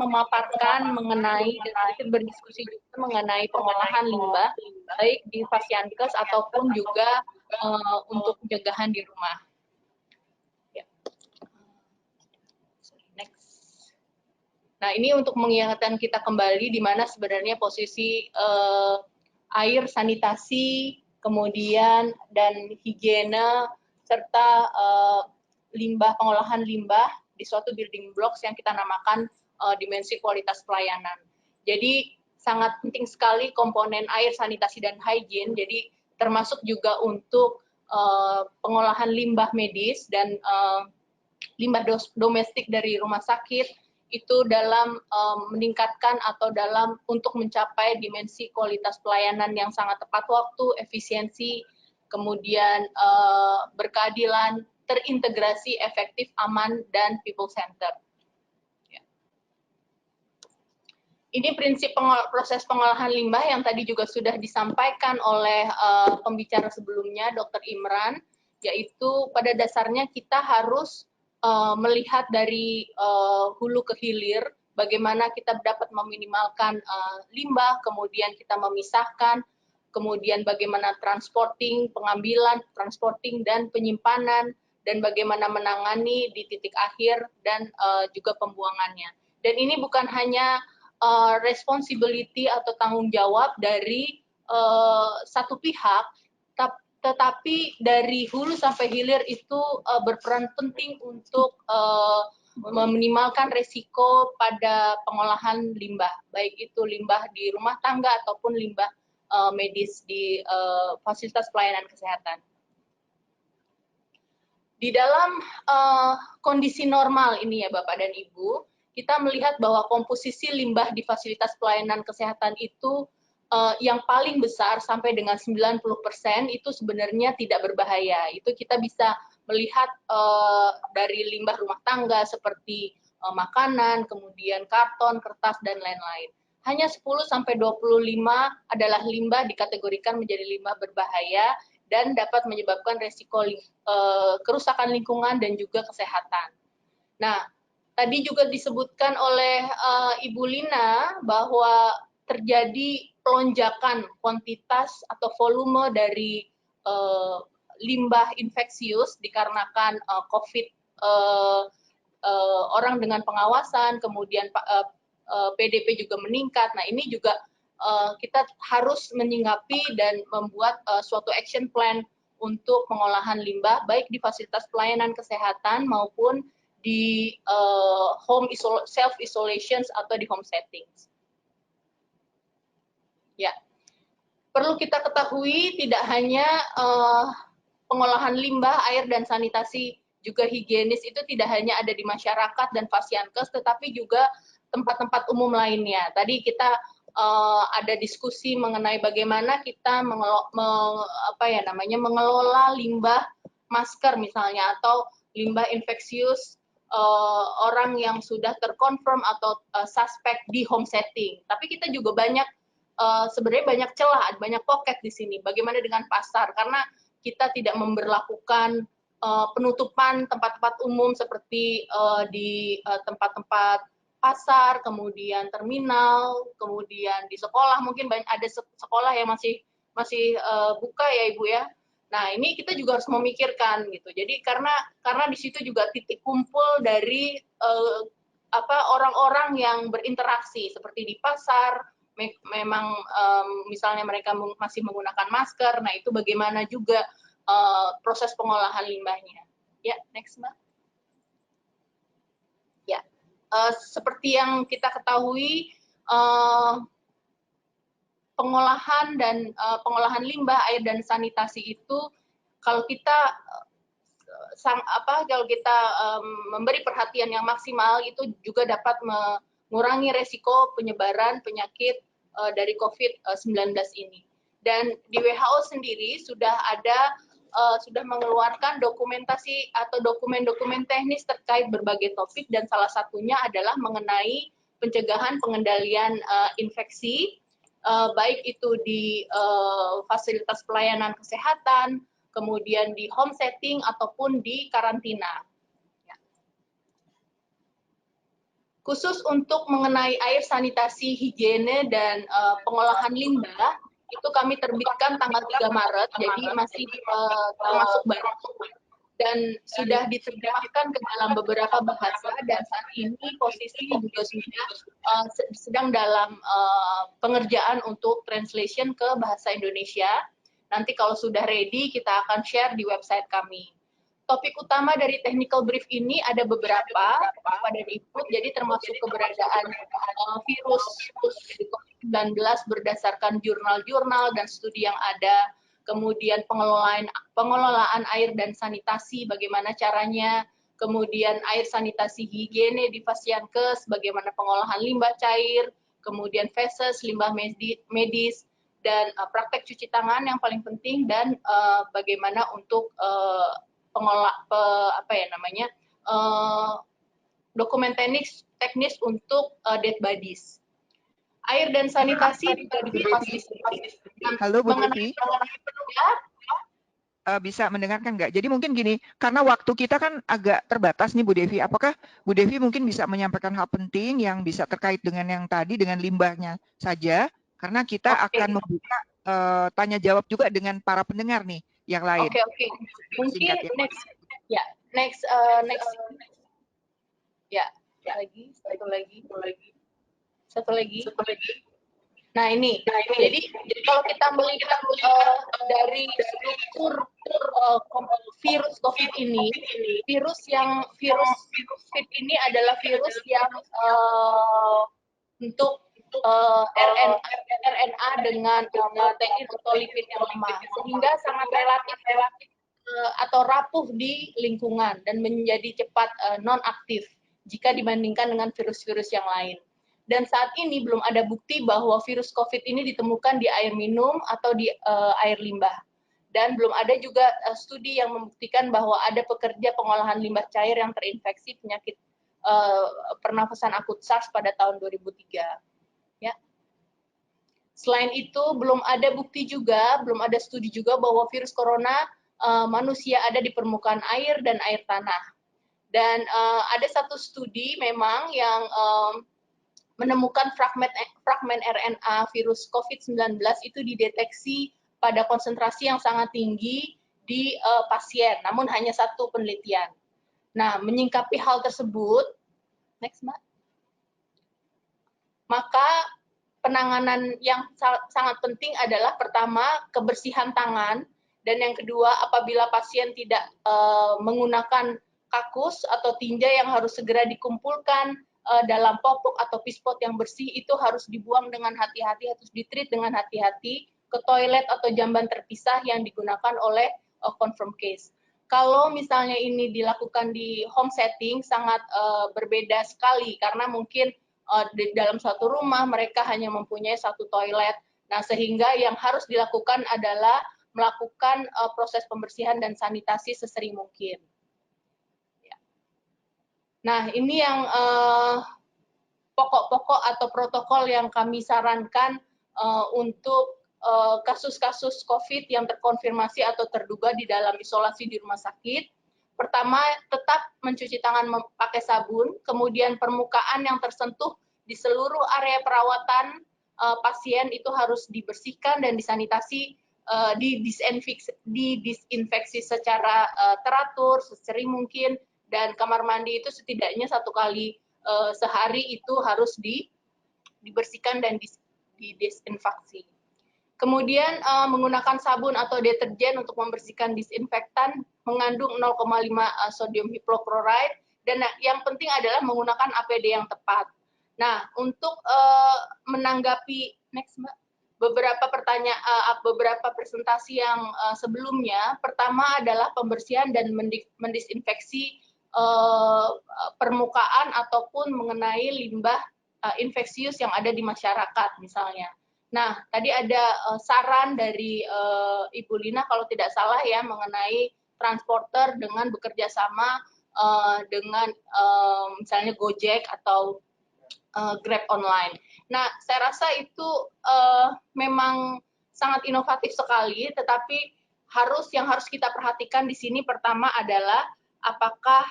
memaparkan mengenai dan sedikit berdiskusi juga mengenai pengolahan limbah, baik di Fasiankes ataupun juga untuk pencegahan di rumah. Ya. Next. Nah, ini untuk mengingatkan kita kembali di mana sebenarnya posisi air, sanitasi, kemudian dan higiene serta limbah, pengolahan limbah di suatu building blocks yang kita namakan dimensi kualitas pelayanan. Jadi sangat penting sekali komponen air, sanitasi, dan hygiene. Jadi termasuk juga untuk pengolahan limbah medis dan limbah domestik dari rumah sakit itu dalam meningkatkan atau dalam untuk mencapai dimensi kualitas pelayanan yang sangat tepat waktu, efisiensi, kemudian berkeadilan, terintegrasi, efektif, aman, dan people center. Ya. Ini prinsip proses pengolahan limbah yang tadi juga sudah disampaikan oleh pembicara sebelumnya, Dr. Imran, yaitu pada dasarnya kita harus melihat dari hulu ke hilir, bagaimana kita dapat meminimalkan limbah, kemudian kita memisahkan, kemudian bagaimana transporting, pengambilan, transporting, dan penyimpanan, dan bagaimana menangani di titik akhir dan juga pembuangannya. Dan ini bukan hanya responsibility atau tanggung jawab dari satu pihak, tetapi dari hulu sampai hilir itu berperan penting untuk meminimalkan resiko pada pengolahan limbah, baik itu limbah di rumah tangga ataupun limbah medis di fasilitas pelayanan kesehatan. Di dalam kondisi normal ini ya Bapak dan Ibu, kita melihat bahwa komposisi limbah di fasilitas pelayanan kesehatan itu yang paling besar sampai dengan 90% itu sebenarnya tidak berbahaya. Itu kita bisa melihat dari limbah rumah tangga seperti makanan, kemudian karton, kertas, dan lain-lain. Hanya 10-25 adalah limbah dikategorikan menjadi limbah berbahaya dan dapat menyebabkan resiko kerusakan lingkungan dan juga kesehatan. Nah, tadi juga disebutkan oleh Ibu Lina bahwa terjadi pelonjakan kuantitas atau volume dari limbah infeksius dikarenakan COVID, orang dengan pengawasan, kemudian PDP juga meningkat. Nah, ini juga kita harus menyinggapi dan membuat suatu action plan untuk pengolahan limbah, baik di fasilitas pelayanan kesehatan maupun di self-isolation atau di home settings. Ya, perlu kita ketahui tidak hanya pengolahan limbah, air, dan sanitasi juga higienis itu tidak hanya ada di masyarakat dan Fasiankes, tetapi juga tempat-tempat umum lainnya. Tadi kita ada diskusi mengenai bagaimana kita mengelola limbah masker misalnya atau limbah infeksius orang yang sudah terkonfirm atau suspek di home setting. Tapi kita juga banyak sebenarnya banyak celah, banyak pocket di sini. Bagaimana dengan pasar? Karena kita tidak memberlakukan penutupan tempat-tempat umum seperti di tempat-tempat pasar, kemudian terminal, kemudian di sekolah, mungkin ada sekolah yang masih buka ya Ibu ya. Nah, ini kita juga harus memikirkan gitu. Jadi karena di situ juga titik kumpul dari orang-orang yang berinteraksi seperti di pasar, memang misalnya mereka masih menggunakan masker. Nah, itu bagaimana juga proses pengolahan limbahnya. Ya, next Mbak. Ya. Seperti yang kita ketahui, pengolahan limbah, air, dan sanitasi itu kalau kita memberi perhatian yang maksimal itu juga dapat mengurangi resiko penyebaran penyakit dari COVID-19 ini. Dan di WHO sendiri sudah mengeluarkan dokumentasi atau dokumen-dokumen teknis terkait berbagai topik, dan salah satunya adalah mengenai pencegahan pengendalian infeksi, baik itu di fasilitas pelayanan kesehatan, kemudian di home setting ataupun di karantina. Khusus untuk mengenai air sanitasi, higiene, dan pengolahan limbah, itu kami terbitkan tanggal 3 Maret, jadi masih termasuk baru. Dan sudah diterjemahkan ke dalam beberapa bahasa, dan saat ini posisi juga sudah sedang dalam pengerjaan untuk translation ke bahasa Indonesia. Nanti kalau sudah ready, kita akan share di website kami. Topik utama dari technical brief ini ada beberapa pada input, jadi termasuk keberadaan virus COVID-19 berdasarkan jurnal-jurnal dan studi yang ada, kemudian pengelolaan air dan sanitasi, bagaimana caranya, kemudian air sanitasi higiene di Fasiankes, bagaimana pengolahan limbah cair, kemudian feses, limbah medis, dan praktek cuci tangan yang paling penting, dan bagaimana untuk dokumen teknis untuk dead bodies. Air dan sanitasi juga dibahas di sini. Halo Bu Devi. Bisa mendengarkan nggak? Jadi mungkin gini, karena waktu kita kan agak terbatas nih Bu Devi. Apakah Bu Devi mungkin bisa menyampaikan hal penting yang bisa terkait dengan yang tadi, dengan limbahnya saja? Karena kita akan membuka tanya jawab juga dengan para pendengar nih yang lain. Oke. Mungkin next. Ya, satu lagi. Nah ini, jadi kalau kita melihat dari struktur virus COVID ini, virus COVID ini adalah virus yang untuk RNA dengan protein atau lipid yang lemah, sehingga sangat relatif atau rapuh di lingkungan dan menjadi cepat non-aktif jika dibandingkan dengan virus-virus yang lain. Dan saat ini belum ada bukti bahwa virus COVID ini ditemukan di air minum atau di air limbah. Dan belum ada juga studi yang membuktikan bahwa ada pekerja pengolahan limbah cair yang terinfeksi penyakit pernafasan akut SARS pada tahun 2003. Ya. Selain itu, belum ada bukti juga, belum ada studi juga bahwa virus corona manusia ada di permukaan air dan air tanah. Dan ada satu studi memang yang menemukan fragmen RNA virus COVID-19 itu dideteksi pada konsentrasi yang sangat tinggi di pasien, namun hanya satu penelitian. Nah, menyingkapi hal tersebut, next Mbak, maka penanganan yang sangat penting adalah pertama, kebersihan tangan, dan yang kedua, apabila pasien tidak menggunakan kakus atau tinja yang harus segera dikumpulkan dalam popok atau pispot yang bersih, itu harus dibuang dengan hati-hati, harus ditreat dengan hati-hati ke toilet atau jamban terpisah yang digunakan oleh confirm case. Kalau misalnya ini dilakukan di home setting, sangat berbeda sekali, karena mungkin di dalam satu rumah mereka hanya mempunyai satu toilet. Nah, sehingga yang harus dilakukan adalah melakukan proses pembersihan dan sanitasi sesering mungkin. Nah, ini yang pokok-pokok atau protokol yang kami sarankan untuk kasus-kasus COVID yang terkonfirmasi atau terduga di dalam isolasi di rumah sakit. Pertama, tetap mencuci tangan pakai sabun, kemudian permukaan yang tersentuh di seluruh area perawatan pasien itu harus dibersihkan dan disanitasi, didisinfeksi secara teratur, sesering mungkin, dan kamar mandi itu setidaknya 1 kali sehari itu harus dibersihkan dan didisinfeksi. Kemudian menggunakan sabun atau deterjen untuk membersihkan disinfektan mengandung 0,5 sodium hipoklorite, dan yang penting adalah menggunakan APD yang tepat. Nah, untuk menanggapi next Mbak, beberapa presentasi yang sebelumnya, pertama adalah pembersihan dan mendisinfeksi permukaan ataupun mengenai limbah infeksius yang ada di masyarakat misalnya. Nah, tadi ada saran dari Ibu Lina kalau tidak salah ya mengenai transporter dengan bekerja sama dengan misalnya Gojek atau Grab online. Nah, saya rasa itu memang sangat inovatif sekali, tetapi yang harus kita perhatikan di sini pertama adalah apakah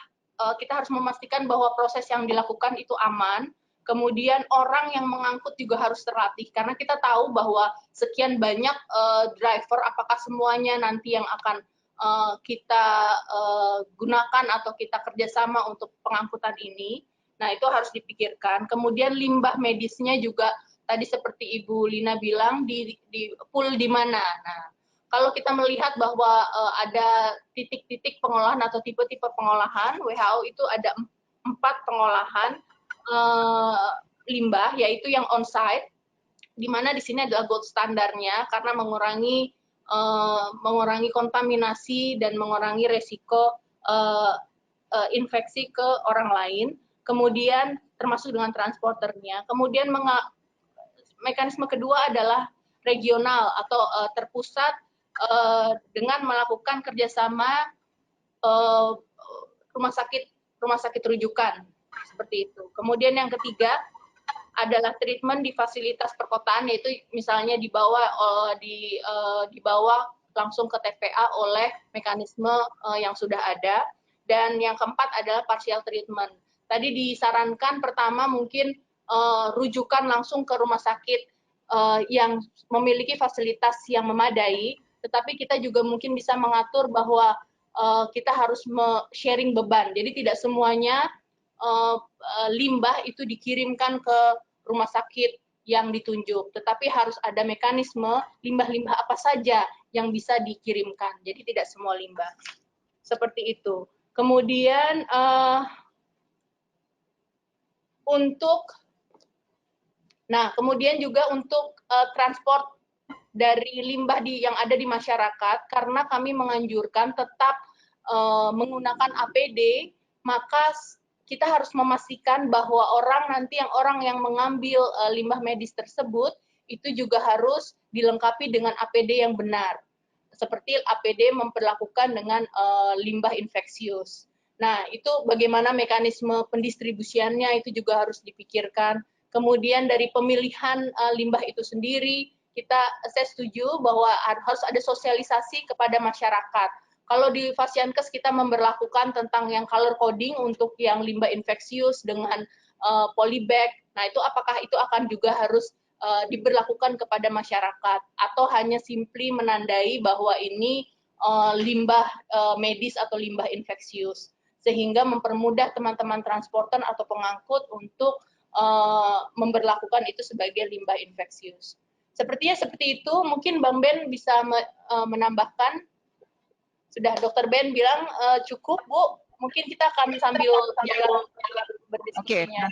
kita harus memastikan bahwa proses yang dilakukan itu aman. Kemudian orang yang mengangkut juga harus terlatih, karena kita tahu bahwa sekian banyak driver, apakah semuanya nanti yang akan kita gunakan atau kita kerjasama untuk pengangkutan ini. Nah, itu harus dipikirkan. Kemudian limbah medisnya juga, tadi seperti Ibu Lina bilang, di pool di mana. Nah, kalau kita melihat bahwa ada titik-titik pengolahan atau tipe-tipe pengolahan, WHO itu ada 4 pengolahan limbah, yaitu yang on-site, di mana di sini adalah gold standarnya karena mengurangi kontaminasi dan mengurangi resiko infeksi ke orang lain. Kemudian termasuk dengan transporternya. Kemudian mekanisme kedua adalah regional atau terpusat dengan melakukan kerjasama rumah sakit rujukan, seperti itu. Kemudian yang ketiga adalah treatment di fasilitas perkotaan, yaitu misalnya dibawa langsung ke TPA oleh mekanisme yang sudah ada. Dan yang keempat adalah partial treatment. Tadi disarankan pertama mungkin rujukan langsung ke rumah sakit yang memiliki fasilitas yang memadai, tetapi kita juga mungkin bisa mengatur bahwa kita harus sharing beban. Jadi tidak semuanya limbah itu dikirimkan ke rumah sakit yang ditunjuk, tetapi harus ada mekanisme limbah-limbah apa saja yang bisa dikirimkan. Jadi tidak semua limbah. Seperti itu. Kemudian kemudian juga untuk transport dari limbah yang ada di masyarakat, karena kami menganjurkan tetap menggunakan APD, maka kita harus memastikan bahwa orang yang mengambil limbah medis tersebut itu juga harus dilengkapi dengan APD yang benar, seperti APD memperlakukan dengan limbah infeksius. Nah, itu bagaimana mekanisme pendistribusiannya itu juga harus dipikirkan. Kemudian dari pemilihan limbah itu sendiri, saya setuju bahwa harus ada sosialisasi kepada masyarakat. Kalau di Fasiankes kita memberlakukan tentang yang color coding untuk yang limbah infeksius dengan polybag, nah itu apakah itu akan juga harus diberlakukan kepada masyarakat, atau hanya simply menandai bahwa ini limbah medis atau limbah infeksius, sehingga mempermudah teman-teman transporter atau pengangkut untuk memberlakukan itu sebagai limbah infeksius. Sepertinya seperti itu, mungkin Bang Ben bisa menambahkan. Sudah Dokter Ben bilang cukup, Bu. Mungkin kita akan sambil jalan berdiskusinya.